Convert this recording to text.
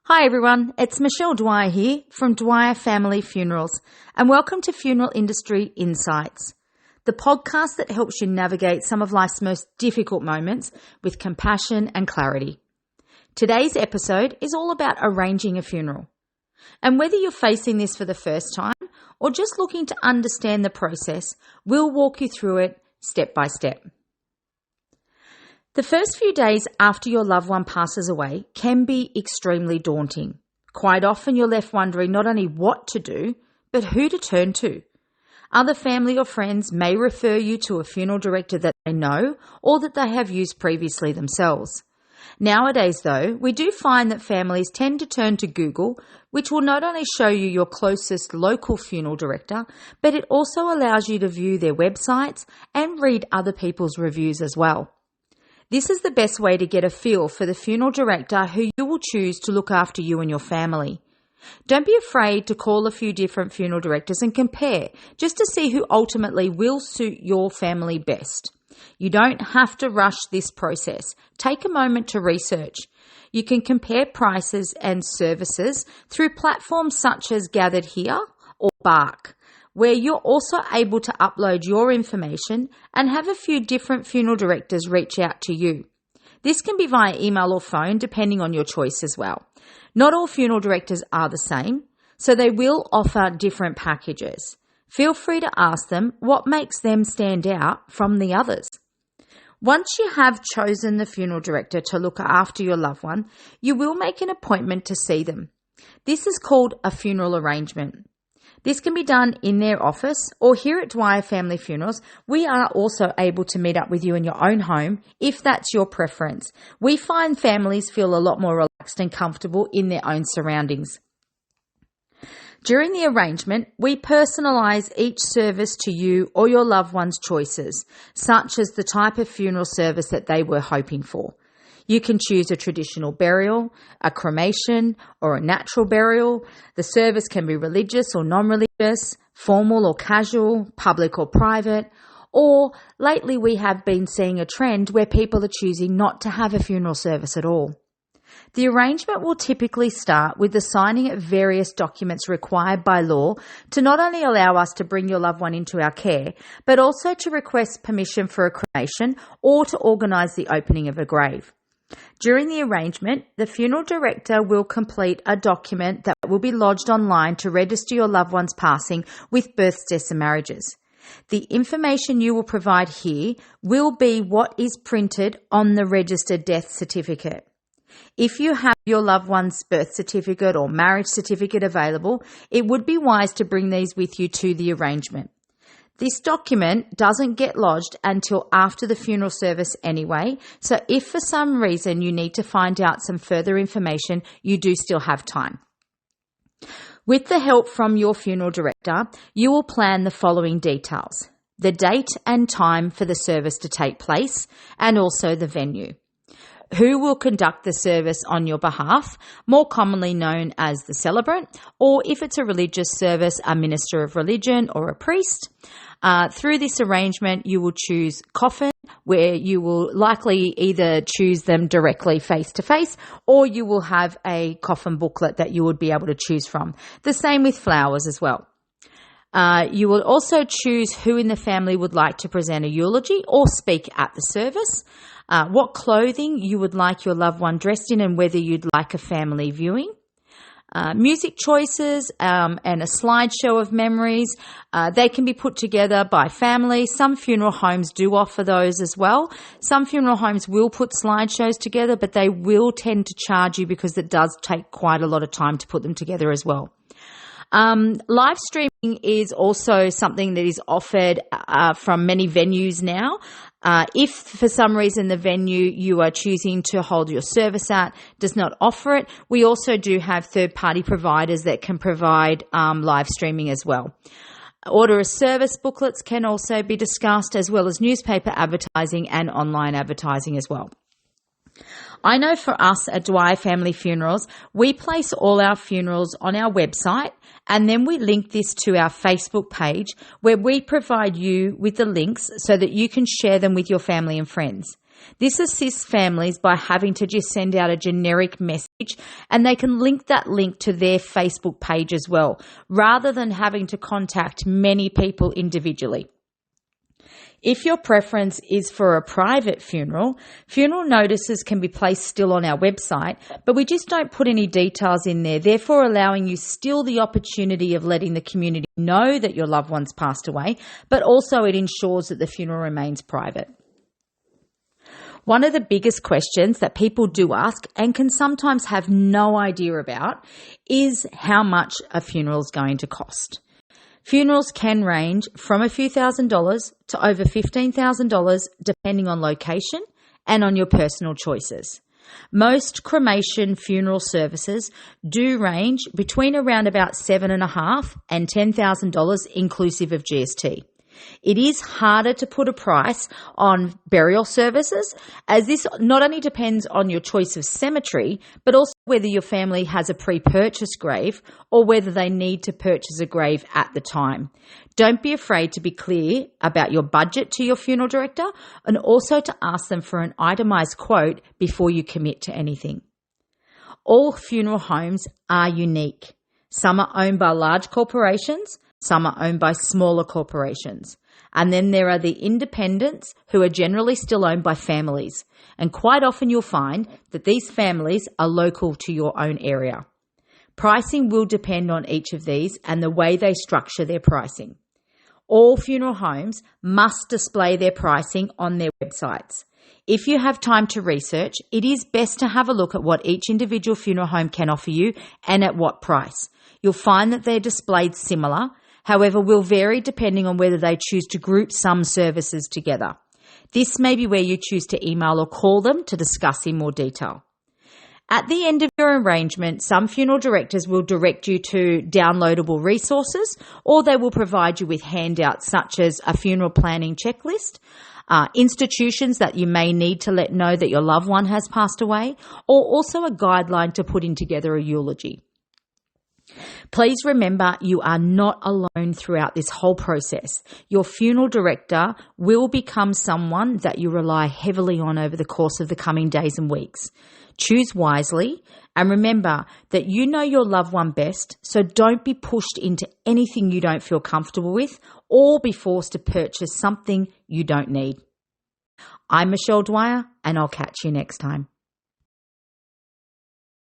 Hi everyone, it's Michelle Dwyer here from Dwyer Family Funerals, and welcome to Funeral Industry Insights, the podcast that helps you navigate some of life's most difficult moments with compassion and clarity. Today's episode is all about arranging a funeral. And whether you're facing this for the first time or just looking to understand the process, we'll walk you through it step by step. The first few days after your loved one passes away can be extremely daunting. Quite often you're left wondering not only what to do, but who to turn to. Other family or friends may refer you to a funeral director that they know or that they have used previously themselves. Nowadays though, we do find that families tend to turn to Google, which will not only show you your closest local funeral director, but it also allows you to view their websites and read other people's reviews as well. This is the best way to get a feel for the funeral director who you will choose to look after you and your family. Don't be afraid to call a few different funeral directors and compare, just to see who ultimately will suit your family best. You don't have to rush this process. Take a moment to research. You can compare prices and services through platforms such as Gathered Here or Bargo, where you're also able to upload your information and have a few different funeral directors reach out to you. This can be via email or phone, depending on your choice as well. Not all funeral directors are the same, so they will offer different packages. Feel free to ask them what makes them stand out from the others. Once you have chosen the funeral director to look after your loved one, you will make an appointment to see them. This is called a funeral arrangement. This can be done in their office or here at Dwyer Family Funerals. We are also able to meet up with you in your own home if that's your preference. We find families feel a lot more relaxed and comfortable in their own surroundings. During the arrangement, we personalise each service to you or your loved one's choices, such as the type of funeral service that they were hoping for. You can choose a traditional burial, a cremation, or a natural burial. The service can be religious or non-religious, formal or casual, public or private, or lately we have been seeing a trend where people are choosing not to have a funeral service at all. The arrangement will typically start with the signing of various documents required by law to not only allow us to bring your loved one into our care, but also to request permission for a cremation or to organise the opening of a grave. During the arrangement, the funeral director will complete a document that will be lodged online to register your loved one's passing with births, deaths and marriages. The information you will provide here will be what is printed on the registered death certificate. If you have your loved one's birth certificate or marriage certificate available, it would be wise to bring these with you to the arrangement. This document doesn't get lodged until after the funeral service anyway, so if for some reason you need to find out some further information, you do still have time. With the help from your funeral director, you will plan the following details: the date and time for the service to take place, and also the venue. Who will conduct the service on your behalf, more commonly known as the celebrant, or if it's a religious service, a minister of religion or a priest. Through this arrangement, you will choose coffin, where you will likely either choose them directly face to face, or you will have a coffin booklet that you would be able to choose from. The same with flowers as well. You will also choose who in the family would like to present a eulogy or speak at the service, what clothing you would like your loved one dressed in, and whether you'd like a family viewing. Music choices and a slideshow of memories. They can be put together by family. Some funeral homes do offer those as well. Some funeral homes will put slideshows together, but they will tend to charge you because it does take quite a lot of time to put them together as well. Live streaming is also something that is offered from many venues now. If for some reason the venue you are choosing to hold your service at does not offer it, we also do have third-party providers that can provide live streaming as well. Order of service booklets can also be discussed, as well as newspaper advertising and online advertising as well. I know for us at Dwyer Family Funerals, we place all our funerals on our website, and then we link this to our Facebook page where we provide you with the links so that you can share them with your family and friends. This assists families by having to just send out a generic message, and they can link that link to their Facebook page as well, rather than having to contact many people individually. If your preference is for a private funeral, funeral notices can be placed still on our website, but we just don't put any details in there, therefore allowing you still the opportunity of letting the community know that your loved one's passed away, but also it ensures that the funeral remains private. One of the biggest questions that people do ask and can sometimes have no idea about is how much a funeral is going to cost. Funerals can range from a few $1,000s to over $15,000 depending on location and on your personal choices. Most cremation funeral services do range between around about $7,500 and $10,000 inclusive of GST. It is harder to put a price on burial services, as this not only depends on your choice of cemetery, but also whether your family has a pre-purchased grave or whether they need to purchase a grave at the time. Don't be afraid to be clear about your budget to your funeral director, and also to ask them for an itemised quote before you commit to anything. All funeral homes are unique. Some are owned by large corporations, some are owned by smaller corporations. And then there are the independents, who are generally still owned by families. And quite often you'll find that these families are local to your own area. Pricing will depend on each of these and the way they structure their pricing. All funeral homes must display their pricing on their websites. If you have time to research, it is best to have a look at what each individual funeral home can offer you and at what price. You'll find that they're displayed similar, however, will vary depending on whether they choose to group some services together. This may be where you choose to email or call them to discuss in more detail. At the end of your arrangement, some funeral directors will direct you to downloadable resources, or they will provide you with handouts such as a funeral planning checklist, institutions that you may need to let know that your loved one has passed away, or also a guideline to put in together a eulogy. Please remember, you are not alone throughout this whole process. Your funeral director will become someone that you rely heavily on over the course of the coming days and weeks. Choose wisely, and remember that you know your loved one best, so don't be pushed into anything you don't feel comfortable with or be forced to purchase something you don't need. I'm Michelle Dwyer, and I'll catch you next time.